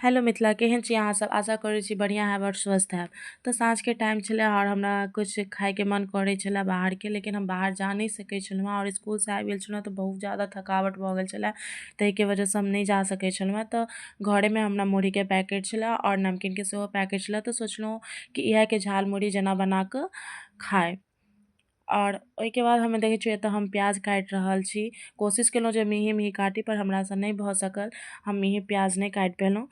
Hello Mithila, केहन छी अहाँ सब? आशा करै छी बढ़िया हैब और स्वस्थ हैब। तऽ साँझके टाइम छलै और हमरा कुछ खाइके मन करै छलै बाहरके, लेकिन हम बाहर जा नहि सकै छलहुँ हेँ और इसकुलसँ आबि गेल छलहुँ तऽ बहुत ज़्यादा थकावट भऽ गेल छलै, ताहिके वजहसँ हम नहि जा सकै छलहुँ हेँ। तऽ घरेमे हमरा मुरहीके पैकेट छलै और नमकीनके सेहो पैकेट छलै, तऽ सोचलहुँ कि इएहके झाल मुरही जेना बना कऽ खाइ। और ओहिके बाद हमे देखै छियै एतऽ हम प्याज काटि रहल छी। कोशिश केलहुँ जे मेही मेही काटी, पर हमरासँ नहि भऽ सकल, हम मेही प्याज नहि काटि पेलहुँ।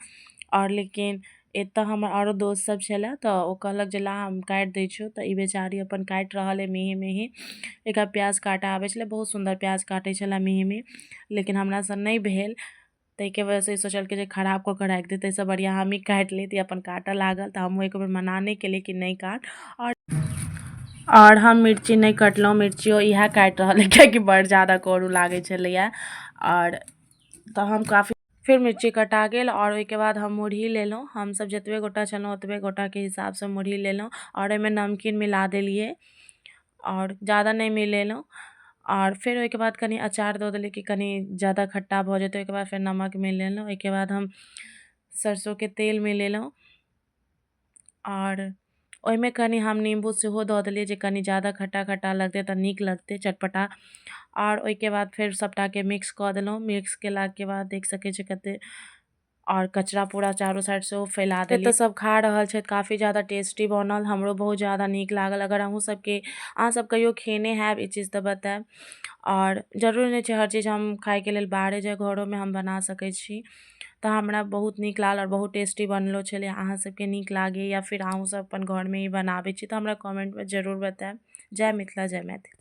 और लेकिन एतऽ हमर आरो दोस्त सब छलै तऽ ओ कहलक जे ला हम काटि दै छियौ, तऽ ई बेचारी अपन काटि रहल है मेही मेही। एकरा प्याज काटऽ आबै छलै, बहुत सुन्दर प्याज काटै छलै मेही मेही, लेकिन हमरासँ नहि भेल। ताहिके वजहसँ ई सोचलकै जे खराब कऽ के राखि देतै, ताहिसँ बढ़िआँ हमही काटि लेती। अपन काटऽ लागल तऽ हमहूँ एक बेर मना नहि केलियै कि नहि काट। और हम मिर्ची नहीं कटलहुँ, मिर्चियो इएह काटि रहल है कियाकि बड़ ज़्यादा करू लागै छलैए। और तऽ हम काफ़ी फिर मिर्ची कटा गेल और ओहिके बाद हम मुरही लेलहुँ। हमसब जतबे गोटा छलहुँ ओतबे गोटाके हिसाबसँ मुरही लेलहुँ और एहिमे नमकीन मिला देलियै और ज़्यादा नहीं मिलेलहुँ। और फिर ओहिके बाद कनि अचार दऽ देलियै कि कनि ज़्यादा खट्टा भऽ जेतै। ओहिके बाद फेर नमक मिलेलहुँ, ओहिके बाद हम सरसोंके तेल मिलेलहुँ और ओहिमे कनि हम नींबू सेहो दऽ देलियै जे कनि ज़्यादा खट्टा खट्टा लगतै तऽ नीक लगतै, चटपटा। और ओहिके बाद फेर सबटाके मिक्स कऽ देलहुँ। मिक्स केलाके बाद देख सकै छी कते और कचरा पूरा चारू साइड से फैला देलियै। तऽ सब खा रहल छथि, काफ़ी ज़्यादा टेस्टी बनल, हमरो बहुत ज़्यादा नीक लागल। अगर अहाँ सब कहियो खेने हैब ई चीज़ तऽ बतायब। और जरूरी नहीं छै हर चीज़ हम खाइके लेल बाहरे जाय, घरोमे हम बना सकै छी। तऽ हमरा बहुत नीक लागल और बहुत टेस्टी बनलो छलै। अहाँ सबके नीक लागै या फिर अहूँ सब अपन घरमे ही बनाबै छी तऽ हमरा कमेंटमे जरूर बतायब। जय मिथिला, जय मैथिली।